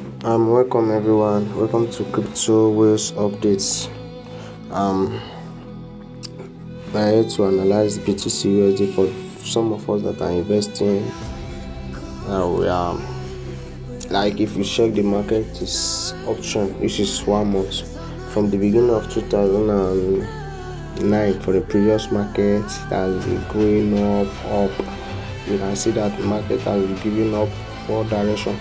Welcome everyone. Welcome to Cryptoways updates. We're here to analyze BTC USD for some of us that are investing. We are like if you check the market, this option. This is 1 month from the beginning of 2009 for the previous market. It has been going up. You can see that the market has been giving up for direction.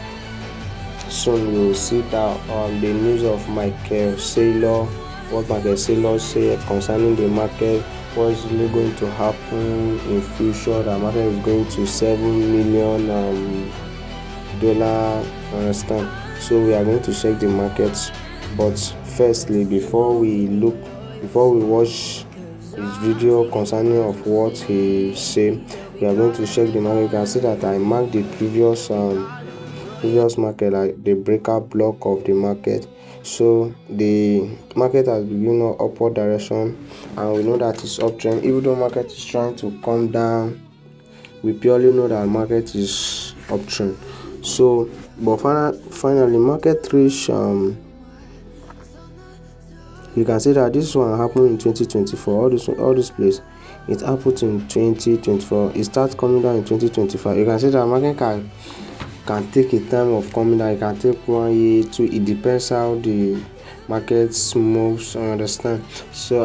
Soon we will see that the news of Michael Saylor, what Michael Saylor said concerning the market, what is really going to happen in future. The market is going to $7 million dollar. Understand? So we are going to check the markets. But firstly, before we watch his video concerning of what he said, we are going to check the market. You can see that I marked the previous market, like the breakout block of the market. So the market has begun an upward direction, and we know that it's uptrend. Even though market is trying to come down, we purely know that market is uptrend. So but finally market reach you can see that this one happened in 2024. All this place, it happened in 2024. It starts coming down in 2025. You can see that market can take a time of coming down. It can take 1 year, 2. It depends how the market moves. Understand? So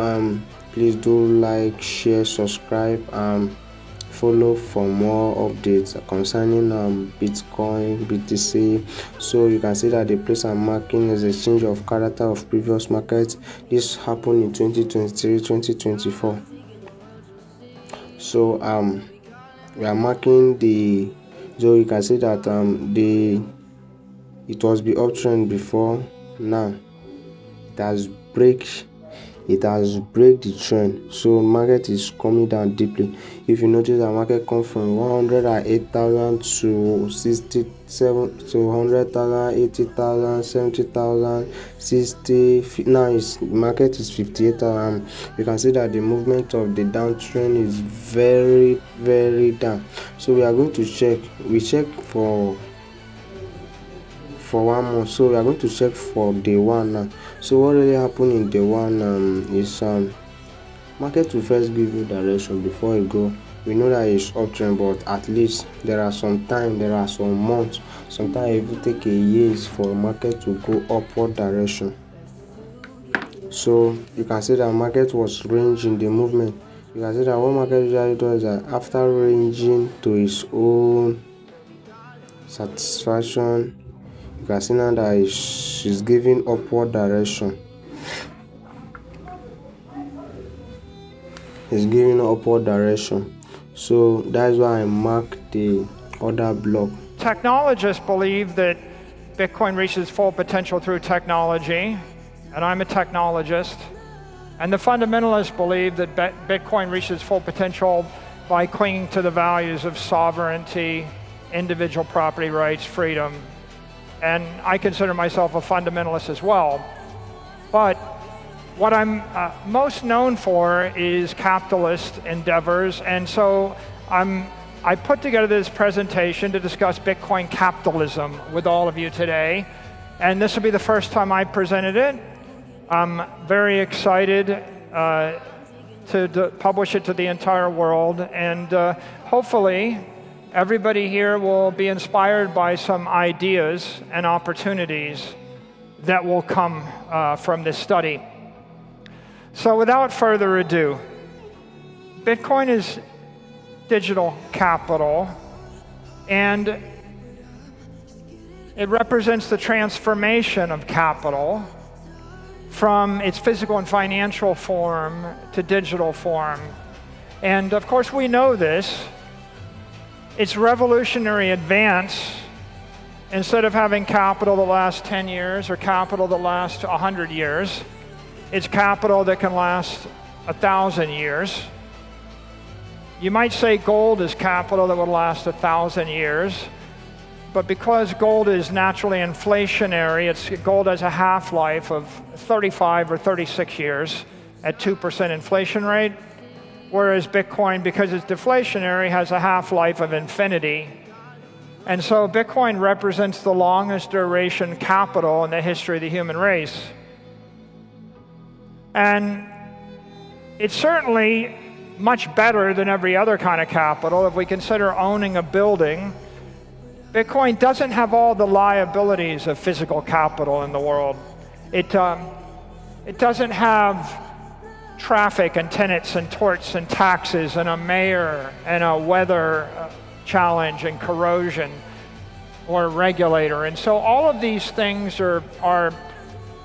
please do like, share, subscribe, follow for more updates concerning Bitcoin, BTC. So you can see that the place I'm marking is a change of character of previous markets. This happened in 2023, 2024. So we are marking the. So you can see that it was the uptrend before. Now it has break the trend. So market is coming down deeply. If you notice, the market come from 108,000 to 67 to 100,000, 80,000, 70,000, 60. Now market is 58,000. You can see that the movement of the downtrend is very, very down. So we are going to check. We check for 1 month. So we are going to check for day one now. So what really happened in day one is market will first give you direction before it go. We know that it's uptrend, but at least there are some months, sometimes it will take a years for market to go upward direction. So you can see that market was ranging the movement. You can see that what market usually does is that after ranging to its own satisfaction, you can see now that she's giving upward direction. It's giving upward direction. So that's why I mark the other block. Technologists believe that Bitcoin reaches full potential through technology, and I'm a technologist. And the fundamentalists believe that Bitcoin reaches full potential by clinging to the values of sovereignty, individual property rights, freedom. And I consider myself a fundamentalist as well. But what I'm most known for is capitalist endeavors, and so I put together this presentation to discuss Bitcoin capitalism with all of you today, and this will be the first time I presented it. I'm very excited to publish it to the entire world, and hopefully everybody here will be inspired by some ideas and opportunities that will come from this study. So without further ado, Bitcoin is digital capital, and it represents the transformation of capital from its physical and financial form to digital form. And of course we know this. It's revolutionary advance. Instead of having capital that lasts 10 years or capital that lasts 100 years, it's capital that can last 1,000 years. You might say gold is capital that would last 1,000 years, but because gold is naturally inflationary, gold has a half-life of 35 or 36 years at 2% inflation rate, whereas Bitcoin, because it's deflationary, has a half-life of infinity And so Bitcoin represents the longest duration capital in the history of the human race. And it's certainly much better than every other kind of capital. If we consider owning a building, Bitcoin doesn't have all the liabilities of physical capital in the world. It doesn't have traffic and tenants and torts and taxes and a mayor and a weather challenge and corrosion or a regulator. And so all of these things are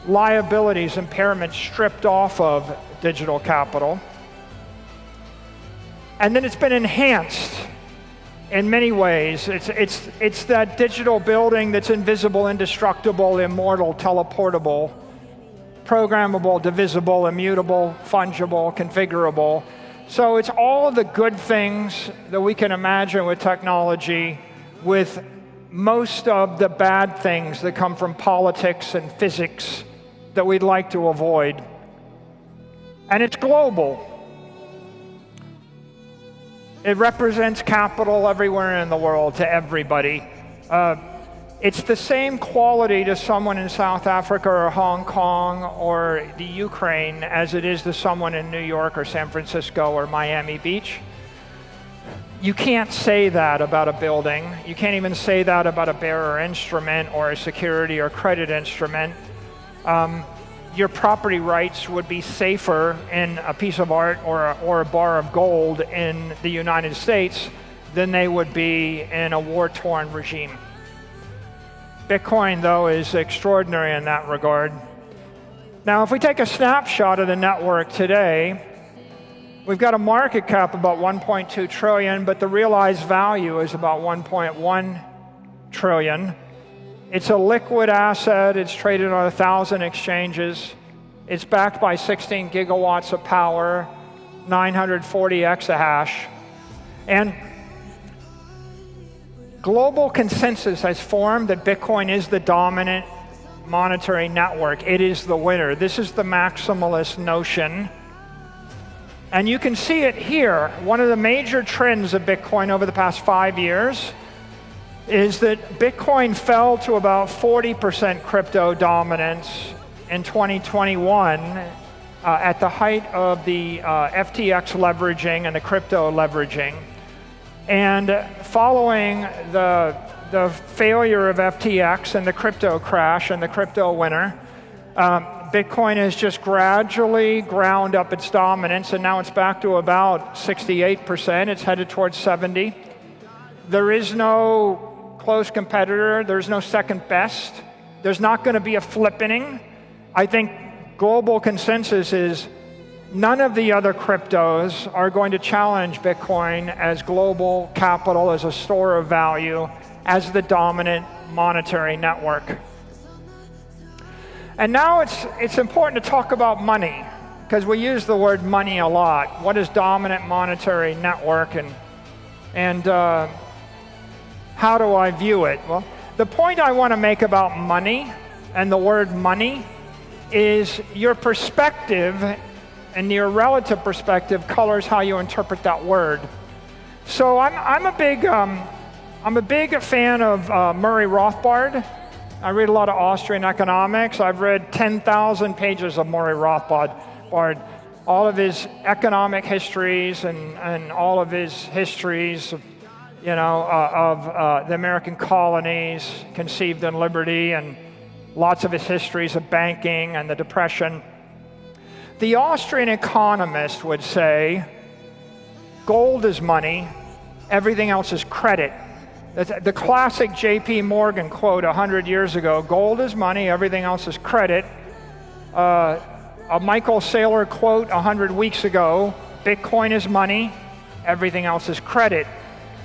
liabilities, impairments stripped off of digital capital. And then it's been enhanced in many ways. It's that digital building that's invisible, indestructible, immortal, teleportable, programmable, divisible, immutable, fungible, configurable. So it's all of the good things that we can imagine with technology, with most of the bad things that come from politics and physics that we'd like to avoid. And it's global. It represents capital everywhere in the world to everybody. It's the same quality to someone in South Africa or Hong Kong or the Ukraine as it is to someone in New York or San Francisco or Miami Beach. You can't say that about a building. You can't even say that about a bearer instrument or a security or credit instrument. Your property rights would be safer in a piece of art or a bar of gold in the United States than they would be in a war-torn regime. Bitcoin, though, is extraordinary in that regard. Now, if we take a snapshot of the network today, we've got a market cap about 1.2 trillion, but the realized value is about 1.1 trillion. It's a liquid asset. It's traded on 1,000 exchanges. It's backed by 16 gigawatts of power, 940 exahash. And global consensus has formed that Bitcoin is the dominant monetary network. It is the winner. This is the maximalist notion. And you can see it here. One of the major trends of Bitcoin over the past 5 years is that Bitcoin fell to about 40% crypto dominance in 2021 at the height of the FTX leveraging and the crypto leveraging. And following the failure of FTX and the crypto crash and the crypto winter, Bitcoin has just gradually ground up its dominance, and now it's back to about 68%. It's headed towards 70. There is no close competitor. There's no second best. There's not going to be a flippening. I think global consensus is none of the other cryptos are going to challenge Bitcoin as global capital, as a store of value, as the dominant monetary network. And now it's important to talk about money, because we use the word money a lot. What is dominant monetary network, and how do I view it? Well, the point I want to make about money and the word money is your perspective and your relative perspective colors how you interpret that word. So I'm a big fan of Murray Rothbard. I read a lot of Austrian economics. I've read 10,000 pages of Murray Rothbard, all of his economic histories and all of his histories of the American colonies conceived in liberty, and lots of his histories of banking and the Depression. The Austrian economist would say, gold is money, everything else is credit. The classic J.P. Morgan quote 100 years ago, gold is money, everything else is credit. A Michael Saylor quote 100 weeks ago, Bitcoin is money, everything else is credit.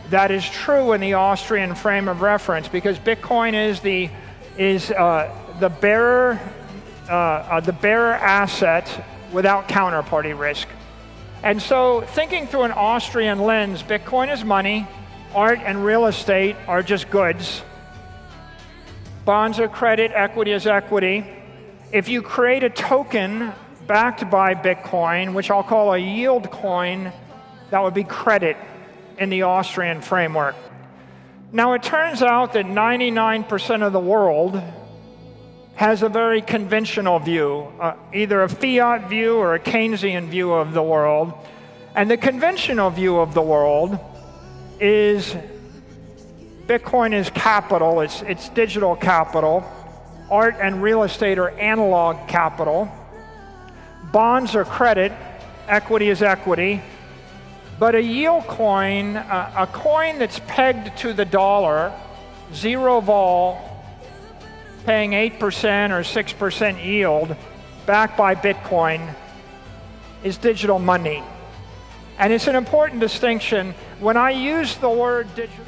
That is true in the Austrian frame of reference, because Bitcoin is the bearer asset without counterparty risk. And so, thinking through an Austrian lens, Bitcoin is money, art and real estate are just goods. Bonds are credit, equity is equity. If you create a token backed by Bitcoin, which I'll call a yield coin, that would be credit in the Austrian framework. Now, it turns out that 99% of the world has a very conventional view, either a fiat view or a Keynesian view of the world. And the conventional view of the world is Bitcoin is capital, it's digital capital. Art and real estate are analog capital. Bonds are credit, equity is equity. But a yield coin, a coin that's pegged to the dollar, zero vol, paying 8% or 6% yield, backed by Bitcoin, is digital money. And it's an important distinction. When I use the word digital,